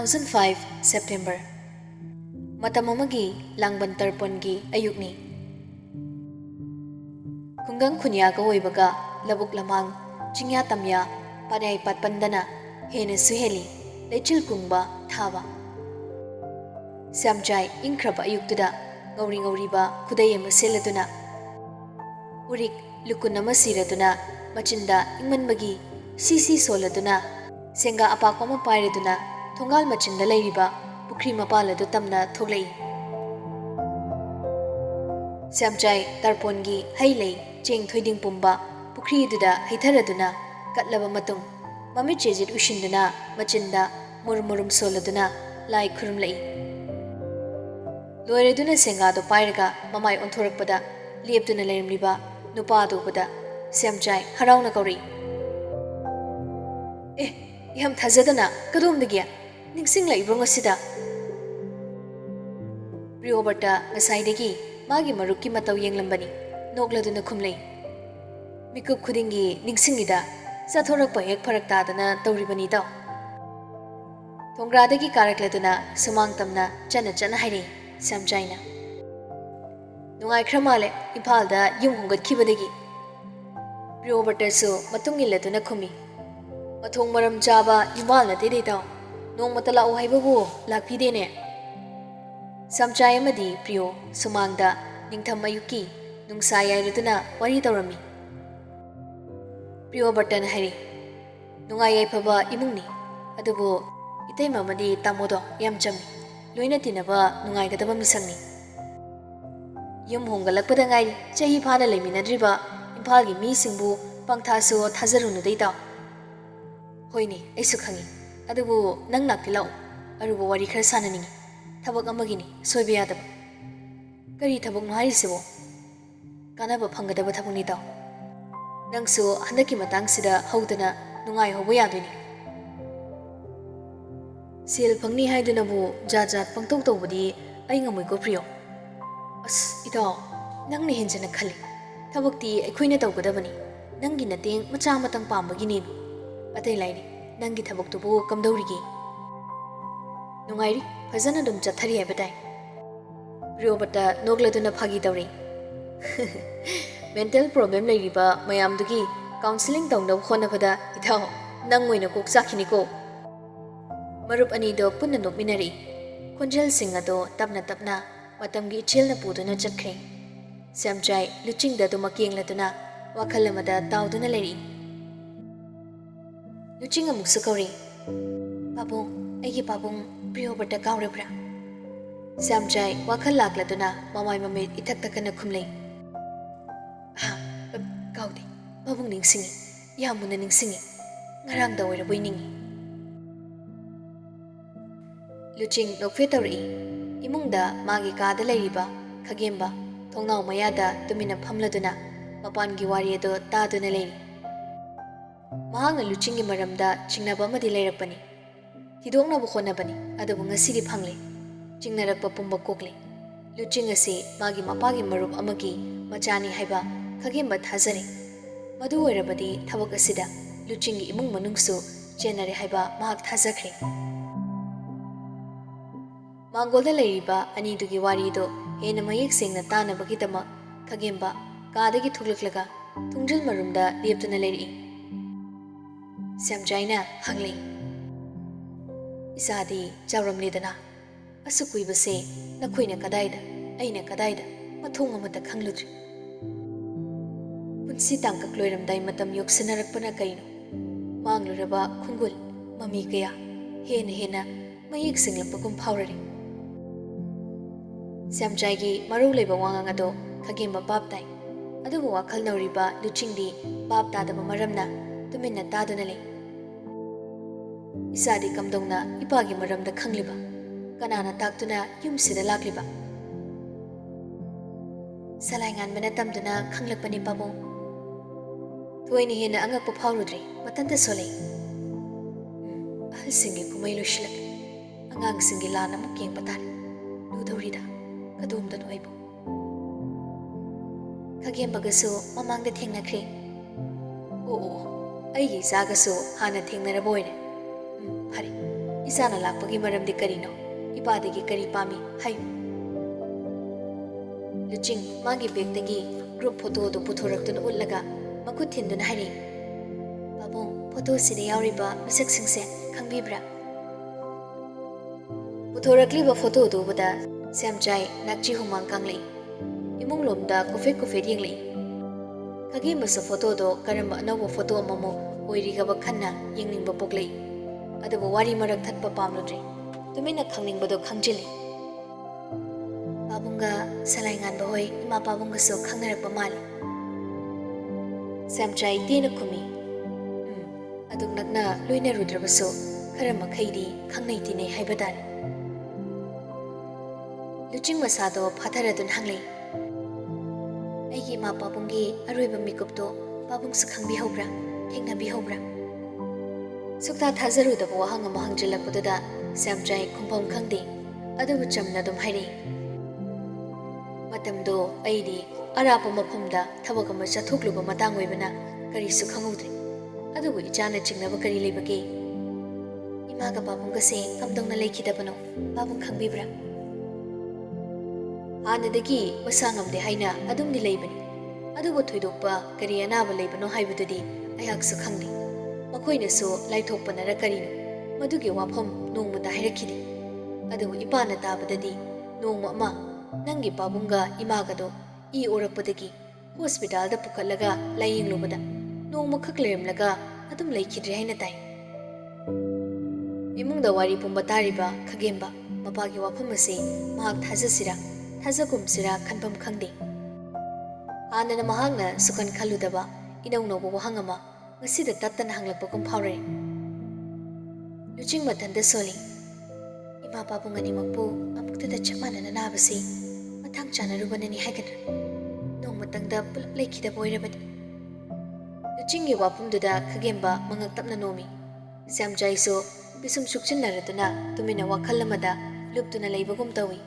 2005 September Matam amagi langban tarpongi ayukni Kunggang khunyaga oibaga labuk lamang chingya tamya panay patpandana hena suheli lechil kungba thaba Samjai inkraba ayuktuda ngawri ngawriba khudai ama seladuna urik lukun ama siraduna machinda ingmanbagi sisi soladuna senga apakoma pairaduna thongal machinda leiriba pukri mapal adu tamna thoglei Samjai tarpongi hailei cheng thoiding pumba pukri duda haitharaduna katlaba matung mami chejit ushinduna machinda murmurum soladuna lai khurumlei loireduna senga do pairaga mamai onthorakpada leptuna lerimliba nupa dubada Samjai harauna kauri yam thazadana kadumdagi ningsing laibro ngasida Priyobata ngasaidagi magi marukki mataw yenglambani nokladuna khumlei mikup khudingi ningsingida sathorakpa hek pharak tadana tawribani taw thongradagi karakladuna sumang tamna chana chana hairi Samjaina nungai khramale impalda yum hongat khibadagi Priyobata su matungilladuna khumi mathong maram chaba imal na dei taw nong matala o haibabu lakpidene Samjai amadi Priyo sumangda ningtham ayuki nungsa yairuduna wari tawrami Priyo batan hari nungai yaifaba imungni adubu itaima amadi tamodo yam chami loina tinaba nungai gadaba misangni yum hongalakpada ngai chahi phana leiminadriba impalgi mi singbu pangthasu thazarunu dei taw hoini aisu khangi adubu nang nakti lau arubu wari khara sananingi thabak amagini soiba yadaba kari thabak no hairisibo kanaba phangadaba thabakni taw nangsu handaki matang sida haudana nungai hobo yadoini sel phangni haiduna bu jajat pangtong tawbudi ai ngamoi ko Priyo as itaw nangni henjana khali thabakti aikhoina tawgadabani nangi nateng macha matang pambagini atai laini nangi thabak tubu kamdawrigi nungairi fazana dum chathari habatai Priyobata nogladuna phagi tawri mental problem leiriba mayamdugi counseling tawnaw khonabada itaw nangoina kok sakhini ko marup ani do punna nokminari khonjel singa do tapna tapna matamgi chilna puduna chakhre Samjai luchingda do makengladuna wakhal amada tawduna leri Luching amuk sakauri Babung aigi babung Priyobata kaurabra Samjai wakhal lakladuna mamai mamit ithak takana khumlei kaudi babung ningsingi yamuna ningsingi ngarang da oiraboi ningi Luching nokfe tawri imungda magi kada leiriba khagemba thongnaw mayada tumina phamladuna mapangi wari ado taduna leiri mahang luching maramda chingnaba amadi leirakpani hidoknabu khonabani adabu ngasiri phangle chingnarakpa pumba kokle luching ase magi mapagi marup amagi machani haiba khagemba thazare madu oirabadi thabak asida luching imung manungsu chenare haiba mahak thazakhre Mangolda leiriba ani dugi wari do hena mayek sengna tanabagi dama khagemba kadagi thuklaklaga thungjil marumda leptuna leiri Samjaina hangli Isadi chawramledana asukuibase nakhoina kadaida aina kadaida mathong amata khangludri punsi tangkak loiramdai matam yoksanarakpana kaino mangluraba khungul mami kaya hena mayek singlapagum phawrari Samjaigi maru leiba wangang ado khagemba babtai adubu wakhal nauriba luchingdi bab tadaba maramna tuminna taduna lei Isadi kamdongna ipagi maramda khangliba kanana taktuna yumsida lakliba Salaingan mana tamduna khanglakpani babung Thoini hena angakpa phawrudri matanta solei ahalsingi kumai loshilak angangsingi lana muk yengpa tari ludawrida kadumda noibu Khagembagassu mamangda thengnakre aigi zagasu hana thengnaraboine phari Isana lakpagi maramdi karino. Ipadagi kari pami hayu. Luching magi begdagi group photo do puthoraktuna ullaga makut thinduna hari. Babong photo sida yauriba masak singse khangbibra. Puthorakliba photo do bada semjai nakchi humang kanglei. Imung lomda kufe yingli. Kagi masa photo do karamba anawa photo amamo oirigaba khanna yingning poklei. Adubu wari marak thatpa pamlodri. Tumina khangningbodo khangjili. Babunga salai ngan bahoi ima babunga so khangnarakpa mali. Semjai tena kumi. Aduk nakna loina rudrabaso kharama khaidi khangnai tine haibadari. Luching masado phatharadun hanglei. Aigi ima babungi aroiba mikupto babung su khangbihobra thengnabihobra. Sukta thajarudaba wahang ama hangjilapuda semjai khumpham khangde adubu chamna dum hairi. Matamdo aidi arapa mafamda thabak ama chathokluba matang oibana karisu khangudri. Adubu ichana chingnaba kari leibage. Imaga babunga se kamdongna lekhidabano babung khangbibra. Anadagi masangamde haina adumdi leibani. Adubu thoidokpa kari anaba leibano haibududi ayaksu khangdi. Makoinasu laithokpanara karino madugi wafam nongmada hairakidi. Adubu ipana tabadadi nongma ama nangi babunga imagado I orakpadagi hospital da pukhallaga layinglubada nongma khak leremlaga adum laikhidre haina tai. Imungda wari pumba tariba khagemba mapagi wafam ase mahak thajasira thajagumsira khanpam khangde. Anana mahakna sukan khaludaba inaunobo wahang ama ngasida tattana hanglakpagum phawre. Luching mathanda soli ima babung animakpu amuktada chapmanana nabasi mathang chanarubanani haigadra nongmatangda pulap laikhidaba oirabadi. Luchinggi wapumduda khagemba mangak tapna nomi. Semjaiso bisum sukchinnaraduna tumina wakhal amada luptuna leibagum tawi.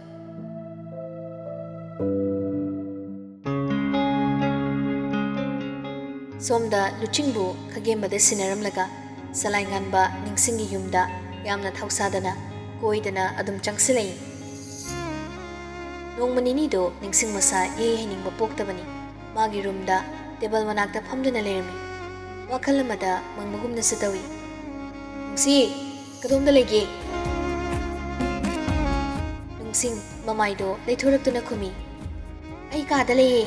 Somda luchingbu khagembada sinaramlaga salai nganba ningsingi yumda yamna thausadana koidana adum changsilai. Nongmanini do ningsing masa ye hiningba poktabani magi roomda table manakta phamduna lerami. Wakhal amada mangmagumna satawi. Nungsi kadomda lege. Nungsing mamaido leithoraktuna khumi. Ai kada leye.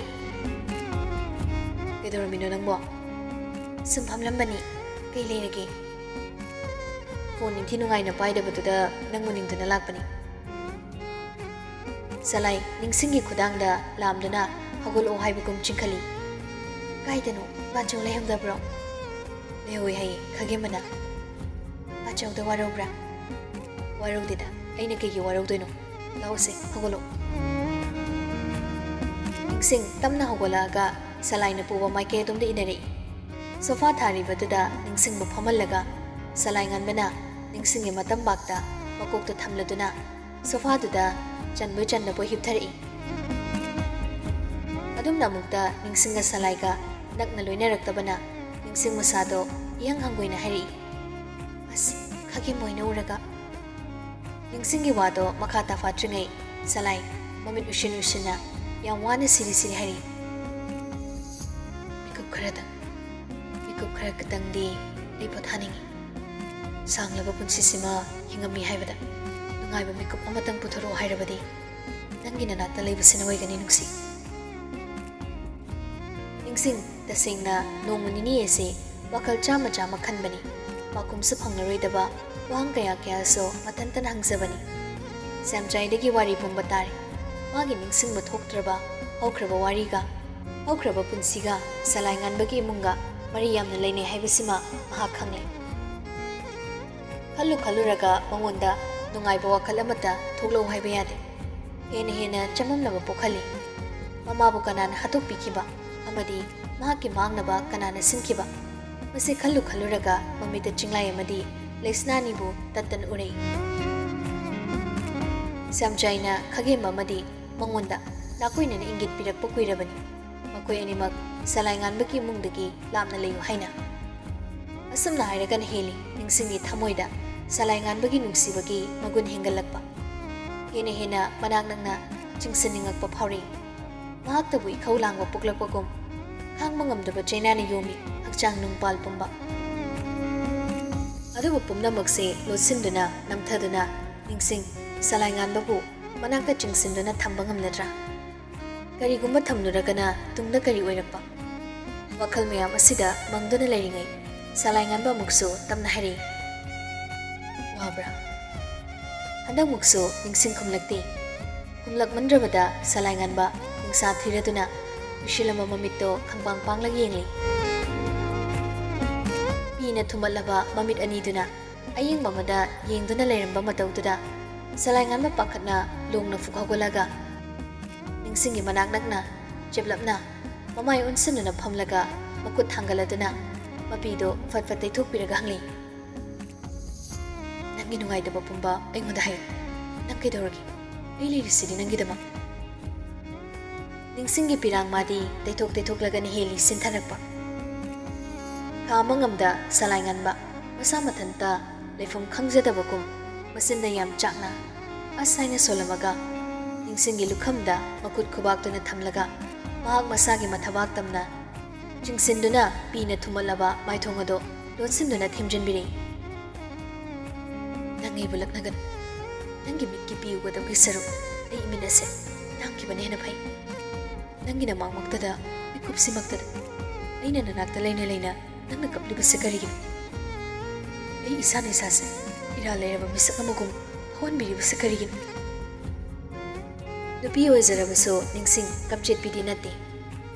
Kedoramino nangbo. Sumhamlambani kay leirage. Phone ningthi nungaina paidabatuda nangmuningduna lakpani. Salai ningsingi khudangda lamduna hagolo haibagum chingkhali. Kaidano bachaw lehemdabro. Lehoi hai khagemana. Bachawda warobra. Warowdida aina kaygi warowdoino. Lawse hagolo. Ningsing tamna hagolaga salai na puwa maike tumda inari. Sofa thari batuda ningsing bu phamallaga salai nganbana ningsing e matam bakta makokta thamladuna sofa duda chanbu channabu hipthari. Adum namukta ningsing ga salai ga nakna loinaraktabana ningsing masado iyang hangoina hari. As khagi moina uraga ningsing gi wado makata fatringai salai mamit ushina yang wana siri hari. Mikub khara katangdi leipothaningi. Sanglaba punsisima hingami haibada nungaiba mikub amatang putharo hairabadi nangi nanata leibasina waigani nungsi. Ningsing tasengna nongmanini ese wakhal chama khanbani makumsu phangnaroidaba wahang kaya so matantan hangzabani. Semjaidagi wari pumba tari magi ningsing thoktraba haukraba wariga haukraba punsiga salai nganbagi imunga mari yamna leine haibasima maha khangle. Khaluraga mangonda nungaiba wakhal amata thoklo haiba yade. Hena chamamnaba pokhali. Mamabu kanana hatokpikiba amadi mahaki mangnaba kanana sinkiba. Mase khaluraga mamita chinglai amadi lesnani bu tattan urei. Samjaina khagem amadi mangonda nakoina ingit pirakpa kuirabani. Makoi animak salai nganbagi imungdagi lamna leyu haina. Asamna hairagan heli ningsingi thamoida salai nganbagi nungsibagi magun hengalakpa. Hena manak nangna chingsaningakpa phauri. Mahaktabu ikhau langwa puklakpagum. Khangba ngamdaba chainani yomi hakchang nungpal pumba. Adubu pumnamakse lotsinduna namthaduna ningsing salai nganbabu manakta chingsinduna thamba ngamnadra. Karigumba thamnuragana tungda kari oirakpa. Wakhal mayam asida mangduna lairingai salai nganba muksu tamna hari. Wabra. Handak muksu ningsing kumlakti. Kumlak mandrabada salai nganba ningsa thiraduna Mishilama mamito khangbang panglang yengli. Pina thumalaba mamit aniduna ayeng mamada yengduna leiramba matawduda salai nganba pakhatna longna fukhagolaga ningsingi manak nakna jeblapna mamai unsinuna phamlaga makut thangaladuna mapido fatfat teithokpiraga hangli. Nangi nungaidaba pumba aingonda hayo nang kaidoragi ai leirisidi nangidama ningsingi pirang madi teithok lagani heli sintharakpa. Khama ngamda salai nganba masa mathanta leifam khangjadabakum masinda yam chakna asaina solamaga ningsingi lukhamda makut khubaktuna thamlaga mahak masagi mathabak tamna chingsinduna pina thumalaba maithongado lonsinduna themjinbiri. Nangi bulaknagan nangi mikki piugada kisaru ai iminase nangi bane hena phai. Nangi na mangmaktada mikupsi maktada aina nanakta laina nangna kaplibase karigin ai isana isase ira leiraba misak amagum phonbiribase karigin. Nupi oizarabaso ningsing kapchetpidi nate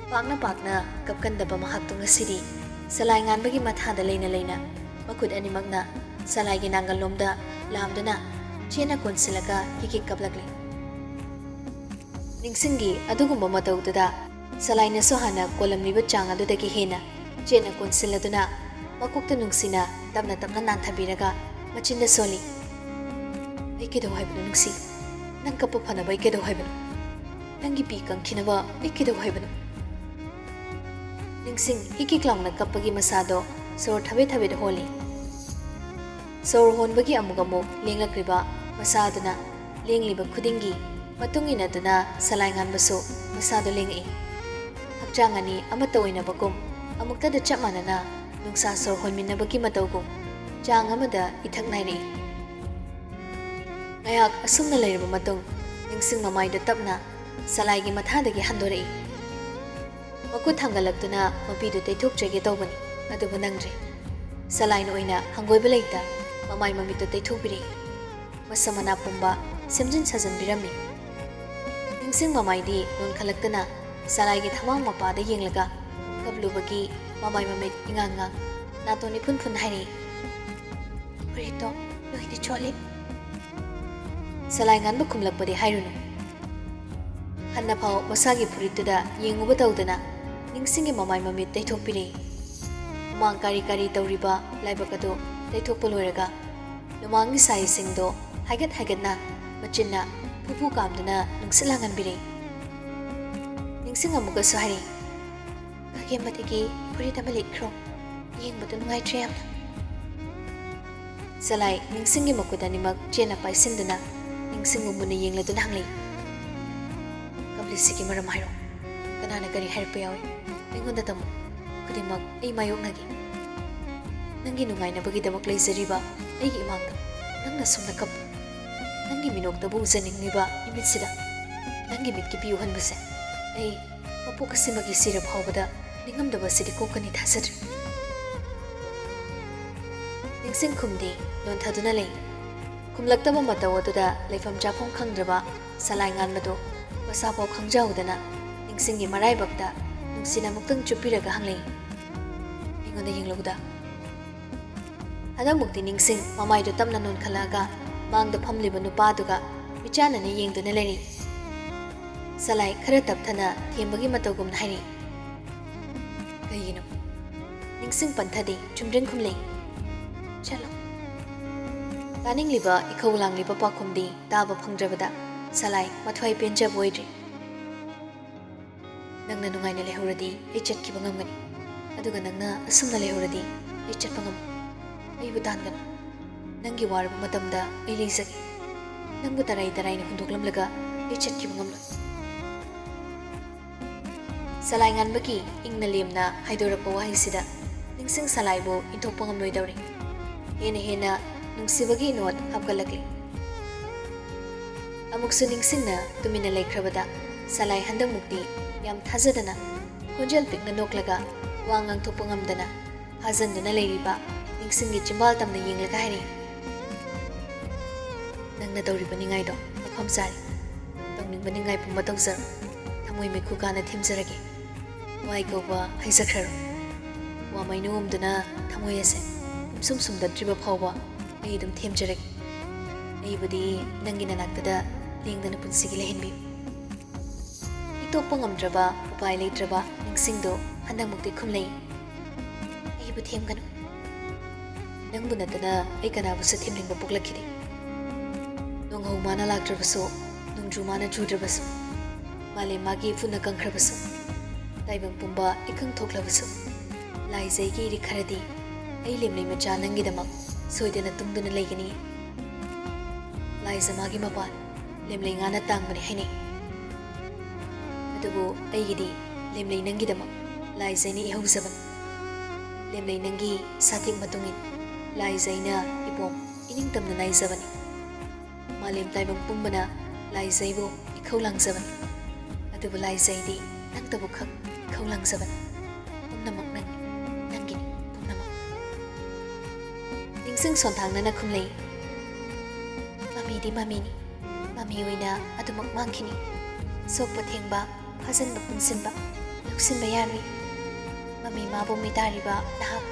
pakna kapkandaba mahakto ngasidi salai nganbagi mathada laina makut animakna salaigi nangalomda lamduna chena konsilaga hikik kaplakli. Ningsingi adugumba matawduda salaina sohana kolamliba chang adudagi hena chena konsiladuna makukta nungsina tapna nanthabiraga machinda soli. Ai kedaw haibano nungsi nang kappa phanaba ai kedaw haibano nangi pi kangkhinaba ai kedaw haibano. Ningsing hikiklangna kappagi masado sor thabe da holi. Sor honbagi amugamuk lenglakriba masaduna lengliba khudingi matungina duna salai nganbaso masado lengai. Hakchang ani amata oinabagum amukta da chap manana nungsa sor honminabagi matawgum chang amada ithak nairi. Ngayak asumna leiraba matung ningsing mamaida tapna salaigi mathadagi handorei. Makut hangalakduna mapidu teithokjage tawbani adubu nangre. Salaina oina hangoiba leita mamai mamito teithokbiri. Masamana pumba semjin sajanbirami. Ningsing mamaidi non khalakdana salaigi thamang mapada yenglaga kablubagi mamai mamit ingangang natoni phun hairi. Purito loidi choli. Salai nganba khumlakpadi hairunu. Hanna phau masagi purituda yenguba tawdana ningsingi mamai mamit teithokpiri. Mang kari tawriba laibakado teithokpa loiraga lumangi sai singdo hagat na machinna pupu kamduna nungsilangan biri. Ningsing amuga sahari kage matigi purita malikro yengbadu nungai triyam. Salai ningsingi makudani mag chena paisinduna ningsing umuna yengladuna hangli. Kablisigi maram hairo kanana kari hairpa yawi aingonda tamu kudimag ay mayoknagi. Nangi nungai na bagidamag laizariba aigi imangda nangna sumna kapu nangi minoktabu uzaningiba imitsida nangi mitki piyuhanbase ay mapukasimagi sirab haubada ningamdaba sidi kokani thasadri. Ningsing khumdi nonthaduna lei khumlaktaba mataw aduda leifam chafom khangdraba salai nganmado masapau khangjaudana ningsingi maraibakta nungsina muktang chupiraga hanglei. Ingonda yenglauda hadang mukti ningsing mamaido tamna non khalaga mangda phamliba nupaduga michanani yengduna leri. Salai khara tapthana thembagi matawgumna hairi. Kayino ningsing panthadi chumdring khumlei. Chalo taningliba ikhawlangliba pakhumdi taba phangdrabada salai mathwai penja boidri. Nangna nungaina lehuradi ai chatkiba ngamgani aduga nangna asumna lehuradi ai chatpa ngam aibu tangana ꯅꯪꯒꯤ ꯋꯥꯔꯕ ꯃꯇꯝꯗ ꯑꯩ ꯂꯩꯖꯒꯦ ꯅꯪꯕꯨ ꯇꯔꯥꯏꯅ ꯍꯨꯟꯗꯣꯛꯂꯝꯂꯒ ꯑꯩ ꯆꯠꯈꯤꯕ ꯉꯝꯂꯣꯏ ꯁꯂꯥꯏ ꯉꯥꯟꯕꯒꯤ ꯏꯪꯅ ꯂꯦꯝꯅ ꯍꯥꯏꯗꯣꯔꯛꯄ ꯋꯥꯍꯩꯁꯤꯗ ꯅꯤꯡꯁꯤꯡ ꯁꯂꯥꯏꯕꯨ ꯏꯟꯊꯣꯛꯄ ꯉꯝꯂꯣꯏꯗꯧꯔꯤ ꯍꯦꯟꯅ ꯅꯨꯡꯁꯤꯕꯒꯤ ꯅꯣꯠ ꯍꯥꯞꯀꯠꯂꯛꯂꯤ ꯑꯃꯨꯛꯁꯨ ꯅꯤꯡꯁꯤꯡꯅ ꯇꯨꯃꯤꯟꯅ ꯂꯩꯈ꯭ꯔꯕꯗ ꯁꯂꯥꯏ ꯍꯟꯗꯛꯃꯨꯛꯇꯤ ꯌꯥꯝ ꯊꯥꯖꯗꯅ ꯈꯣꯟꯖꯦꯜ ꯄꯤꯛꯅ ꯅꯣꯛꯂꯒ ꯋꯥ ꯉꯥꯡꯊꯣꯛꯄ ꯉꯝꯗꯅ ꯐꯥꯖꯟꯗꯨꯅ ꯂꯩꯔꯤꯕ ꯅꯤꯡꯁꯤꯡꯒꯤ ꯆꯤꯝꯕꯥꯜ ꯇꯝꯅ ꯌꯦꯡꯂꯒ ꯍꯥꯏꯔꯤ ꯅꯪꯅ ꯇꯧꯔꯤꯕ ꯅꯤꯡꯉꯥꯏꯗꯣ ꯃꯐꯝ ꯆꯥꯔꯤ ꯇꯧꯅꯤꯡꯕ ꯅꯤꯡꯉꯥꯏ ꯄꯨꯝꯕ ꯇꯧꯖꯔꯣ ꯊꯃꯣꯏ ꯃꯩꯈꯨ ꯀꯥꯅ ꯊꯦꯝꯖꯔꯒꯦ ꯋꯥꯏ ꯀꯧꯕ ꯍꯩꯖꯈ꯭ꯔꯔꯣ ꯋꯥ ꯃꯩꯅꯣꯝꯗꯨꯅ ꯊꯃꯣꯏ ꯑꯁꯦ ꯄꯨꯝꯁꯨꯝ ꯁꯨꯝꯗꯠꯇ꯭ꯔꯤꯕ ꯐꯥꯎꯕ ꯑꯩ ꯑꯗꯨꯝ ꯊꯦꯝꯖꯔꯒꯦ ꯑꯩꯕꯨꯗꯤ ꯅꯪꯒꯤ ꯅꯅꯥꯛꯇꯗ ꯂꯦꯡꯗꯅ ꯄꯨꯟꯁꯤꯒꯤ ꯂꯩꯍꯟꯕꯤꯌꯨ ꯏꯇꯣꯞꯄ ꯉꯝꯗ꯭ꯔꯕ ꯎꯄꯥꯏ ꯂꯩꯇ꯭ꯔꯕ ꯅꯤꯡꯁꯤꯡꯗꯣ ꯍꯟꯗꯛꯃꯨꯛꯇꯤ ꯈꯨꯝꯂꯩ ꯑꯩꯕꯨ ꯊꯦꯝꯒꯅꯨ ꯅꯪꯕꯨ ꯅꯠꯇꯅ ꯑꯩ ꯀꯅꯥꯕꯨꯁꯨ ꯊꯦꯝꯅꯤꯡꯕ ꯄꯣꯛꯂꯛꯈꯤꯗꯦ ꯅꯣꯡꯍꯧ ꯃꯥꯅ ꯂꯥꯛꯇ꯭ꯔꯕꯁꯨ ꯅꯣꯡꯖꯨ ꯃꯥꯅ ꯆꯨꯗ꯭ꯔꯕꯁꯨ ꯃꯥꯂꯦꯝ ꯃꯥꯒꯤ ꯐꯨꯟꯅ ꯀꯪꯈ꯭ꯔꯕꯁꯨ ꯇꯥꯏꯕꯪ ꯄꯨꯝꯕ ꯏꯀꯪ ꯊꯣꯛꯂꯕꯁꯨ ꯂꯥꯏꯖꯩꯒꯤ ꯏꯔꯤꯛ ꯈꯔꯗꯤ ꯑꯩ ꯂꯦꯝꯂꯩ ꯃꯆꯥ ꯅꯪꯒꯤꯗꯃꯛ ꯁꯣꯏꯗꯅ ꯇꯨꯡꯗꯨꯅ ꯂꯩꯒꯅꯤ ꯂꯥꯏꯖ ꯃꯥꯒꯤ ꯃꯄꯥꯟ ꯂꯦꯝꯂꯩ ꯉꯥꯅ ꯇꯥꯡꯕꯅꯤ ꯍꯥꯏꯅꯩ ꯑꯗꯨꯕꯨ ꯑꯩꯒꯤꯗꯤ ꯂꯦꯝꯂꯩ ꯅꯪꯒꯤꯗꯃꯛ ꯂꯥꯏꯖꯩꯅ ꯏꯍꯧꯖꯕꯅꯤ ꯂꯦꯝꯂꯩ ꯅꯪꯒꯤ ꯁꯥꯊꯤꯛ ꯃꯇꯨꯡꯏꯟ ꯂꯥꯏꯖꯩꯅ ꯏꯄꯣꯝ ꯏꯅꯤꯡꯇꯝꯅ ꯅꯥꯏꯖꯕꯅꯤ ꯃꯥꯂꯦꯝ ꯇꯥꯏꯕꯪ ꯄꯨꯝꯕꯅ ꯂꯥꯏꯖꯩꯕꯨ ꯏꯈꯧ ꯂꯥꯡꯖꯕꯅꯤ ꯑꯗꯨꯕꯨ ꯂꯥꯏꯖꯩꯗꯤ ꯅꯪꯇꯕꯨ ꯈꯛ ꯏꯈꯧ ꯂꯥꯡꯖꯕꯅꯤ ꯄꯨꯝꯅꯃꯛ ꯅꯪꯒꯤꯅꯤ ꯄꯨꯝꯅꯃꯛ ꯅꯤꯡꯁꯤꯡ ꯁꯣꯟꯊꯥꯡꯅꯅ ꯈꯨꯝꯂꯩ ꯃꯃꯤꯗꯤ ꯃꯃꯤꯅꯤ ꯃꯃꯤ ꯑꯣꯏꯅ ꯑꯗꯨꯃꯛ ꯃꯥꯡꯈꯤꯅꯤ ꯁꯣꯛꯄ ꯊꯦꯡꯕ ꯐꯥꯖꯟꯕ ꯄꯨꯟꯁꯤꯟꯕ ꯂꯧꯁꯤꯟꯕ ꯌꯥꯔꯣꯏ ꯃꯃꯤ ꯃꯥꯕꯨ ꯃꯤꯇꯥꯔꯤꯕ ꯅꯍꯥꯛ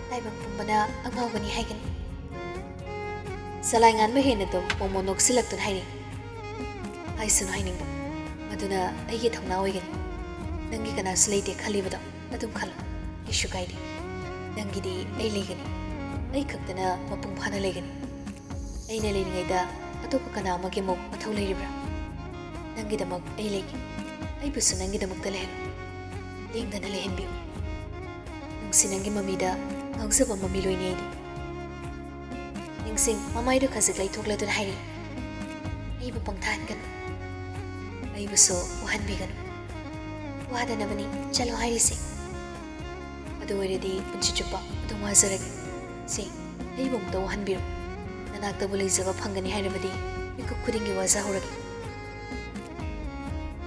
ꯇꯥꯏꯕꯪ ꯄꯨꯝꯕꯅ ꯑꯉꯥꯎꯕꯅꯤ ꯍꯥꯏꯒꯅꯤ ꯁꯂꯥꯏ ꯉꯥꯟꯕ ꯍꯦꯟꯅ ꯑꯗꯨꯝ ꯃꯣꯃꯣ ꯅꯣꯛꯁꯤꯜꯂꯛꯇꯨꯅ ꯍꯥꯏꯔꯤ ꯍꯥꯏꯁꯅꯨ ꯍꯥꯏꯅꯤꯡꯕ ꯃꯗꯨꯅ ꯑꯩꯒꯤ ꯊꯧꯅꯥ ꯑꯣꯏꯒꯅꯤ ꯅꯪꯒꯤ ꯀꯅꯥꯁꯨ ꯂꯩꯇꯦ ꯈꯜꯂꯤꯕꯗꯣ ꯑꯗꯨꯝ ꯈꯜꯂꯣ ꯀꯩꯁꯨ ꯀꯥꯏꯗꯦ ꯅꯪꯒꯤꯗꯤ ꯑꯩ ꯂꯩꯒꯅꯤ ꯑꯩ ꯈꯛꯇꯅ ꯃꯄꯨꯡ ꯐꯥꯅ ꯂꯩꯒꯅꯤ ꯑꯩꯅ ꯂꯩꯔꯤꯉꯩꯗ ꯑꯇꯣꯞꯄ ꯀꯅꯥ ꯑꯃꯒꯤ ꯑꯃꯨꯛ ꯃꯊꯧ ꯂꯩꯔꯤꯕ꯭ꯔꯥ ꯅꯪꯒꯤꯗꯃꯛ ꯑꯩ ꯂꯩꯒꯦ ꯑꯩꯕꯨꯁꯨ ꯅꯪꯒꯤꯗꯃꯛꯇ ꯂꯩꯍꯜꯂꯨ ꯂꯦꯡꯗꯅ ꯂꯩꯍꯟꯕꯤꯌꯨ ꯅꯨꯡꯁꯤ ꯅꯪꯒꯤ ꯃꯃꯤꯗ ꯉꯥꯎꯖꯕ ꯃꯃꯤ ꯂꯣꯏꯅꯤ ꯑꯩꯗꯤ ꯅꯤꯡꯁꯤꯡ ꯃꯃꯥꯏꯗꯨ ꯈꯖꯤꯛ ꯂꯩꯊꯣꯛꯂꯗꯨꯅ ꯍꯥꯏꯔꯤ ꯑꯩꯕꯨ ꯄꯪꯊꯥꯍꯟꯒꯅꯨ ꯑꯩꯕꯨꯁꯨ ꯋꯥꯍꯟꯕꯤꯒꯅꯨ ꯋꯥꯗꯅꯕꯅꯤ ꯆꯠꯂꯣ ꯍꯥꯏꯔꯤꯁꯦ ꯑꯗꯨ ꯑꯣꯏꯔꯗꯤ ꯄꯨꯟꯁꯤ ꯆꯨꯞꯄ ꯑꯗꯨꯝ ꯋꯥꯖꯔꯒꯦ ꯁꯤ ꯑꯩꯕꯨ ꯑꯃꯨꯛꯇ ꯋꯥꯍꯟꯕꯤꯔꯨ ꯅꯅꯥꯛꯇꯕꯨ ꯂꯩꯖꯕ ꯐꯪꯒꯅꯤ ꯍꯥꯏꯔꯕꯗꯤ ꯃꯤꯀꯨꯞ ꯈꯨꯗꯤꯡꯒꯤ ꯋꯥꯖꯍꯧꯔꯒꯦ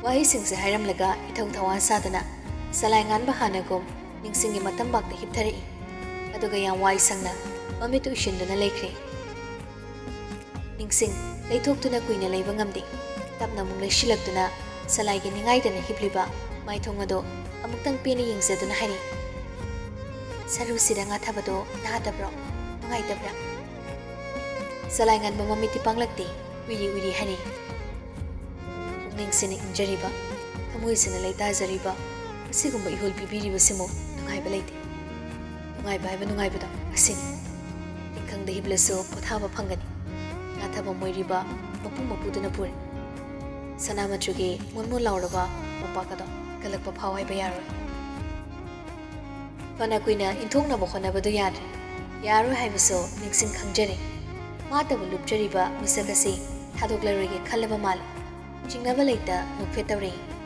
ꯋꯥꯍꯩꯁꯤꯡꯁꯦ ꯍꯥꯏꯔꯝꯂꯒ ꯏꯊꯧ ꯊꯋꯥ ꯁꯥꯗꯅ ꯁꯂꯥꯏ ꯉꯥꯟꯕ ꯍꯥꯟꯅꯒꯨꯝ ꯅꯤꯡꯁꯤꯡꯒꯤ ꯃꯇꯝꯕꯥꯛꯇ ꯍꯤꯞꯊꯔꯛꯏ ꯑꯗꯨꯒ ꯌꯥꯝ ꯋꯥꯏ ꯁꯪꯅ ꯃꯃꯤꯠ ꯎꯏꯁꯤꯟꯗꯨꯅ ꯂꯩꯈ꯭ꯔꯦ ꯅꯤꯡꯁꯤꯡ ꯂꯩꯊꯣꯛꯇꯨꯅ ꯀꯨꯏꯅ ꯂꯩꯕ ꯉꯝꯗꯦ ꯇꯞꯅ ꯑꯃꯨꯛ ꯂꯩꯁꯤꯜꯂꯛꯇꯨꯅ ꯁꯂꯥꯏꯒꯤ ꯅꯤꯡꯉꯥꯏꯗꯅ ꯍꯤꯞꯂꯤꯕ ꯃꯥꯏꯊꯣꯡ ꯑꯗꯣ ꯑꯃꯨꯛꯇꯪ ꯄꯦꯟꯅ ꯌꯦꯡꯖꯗꯨꯅ ꯍꯥꯏꯔꯤ ꯁꯔꯨꯁꯤꯗ ꯉꯥꯊꯕꯗꯣ ꯅꯥꯗꯕ꯭ꯔꯣ ꯅꯨꯡꯉꯥꯏꯇꯕ꯭ꯔꯥ ꯁꯂꯥꯏ ꯉꯥꯟꯕ ꯃꯃꯤꯠꯇꯤ ꯄꯥꯡꯂꯛꯇꯦ ꯎꯏꯔꯤ ꯍꯥꯏꯔꯤ ꯄꯨꯛꯅꯤꯡꯁꯤꯅ ꯏꯪꯖꯔꯤꯕ ꯊꯃꯣꯏꯁꯤꯅ ꯂꯩꯇꯥꯖꯔꯤꯕ ꯑꯁꯤꯒꯨꯝꯕ ꯏꯍꯨꯜ ꯄꯤꯕꯤꯔꯤꯕꯁꯤꯃꯨ ꯅꯨꯡꯉꯥꯏꯕ ꯂꯩꯇꯦ ꯅꯨꯡꯉꯥꯏꯕ ꯍꯥꯏꯕ ꯅꯨꯡꯉꯥꯏꯕꯗꯣ ꯑꯁꯤꯅꯤ ꯇꯤꯡꯈꯪꯗ ꯍꯤꯞꯂꯁꯨ ꯄꯣꯊꯥꯕ ꯐꯪꯒꯅꯤ ꯉꯥꯊꯕ ꯃꯣꯏꯔꯤꯕ ꯃꯄꯨꯗꯨꯅ ꯄꯨꯔꯤ ꯁꯅꯥ ꯃꯆꯨꯒꯤ ꯃꯨꯟꯃꯨꯟ ꯂꯥꯎꯔꯕ ꯃꯣꯝꯄꯥꯛ ꯑꯗꯣ ꯀꯜꯂꯛꯄ ꯐꯥꯎ ꯍꯥꯏꯕ ꯌꯥꯔꯣꯏ ꯐꯅ ꯀꯨꯏꯅ ꯏꯟꯊꯣꯛꯅꯕ ꯍꯣꯠꯅꯕꯗꯨ ꯌꯥꯗ꯭ꯔꯦ ꯌꯥꯔꯣꯏ ꯍꯥꯏꯕꯁꯨ ꯅꯤꯡꯁꯤꯡ ꯈꯪꯖꯔꯦ ꯃꯥꯇꯕꯨ ꯂꯨꯞꯆꯔꯤꯕ ꯃꯤꯁꯛ ꯑꯁꯤ ꯊꯥꯗꯣꯛꯂꯔꯣꯏꯒꯦ ꯈꯜꯂꯕ ꯃꯥꯜꯂꯤ ꯆꯤꯡꯅꯕ ꯂꯩꯇ ꯅꯣꯛꯐꯦꯠ ꯇꯧꯔꯛꯏ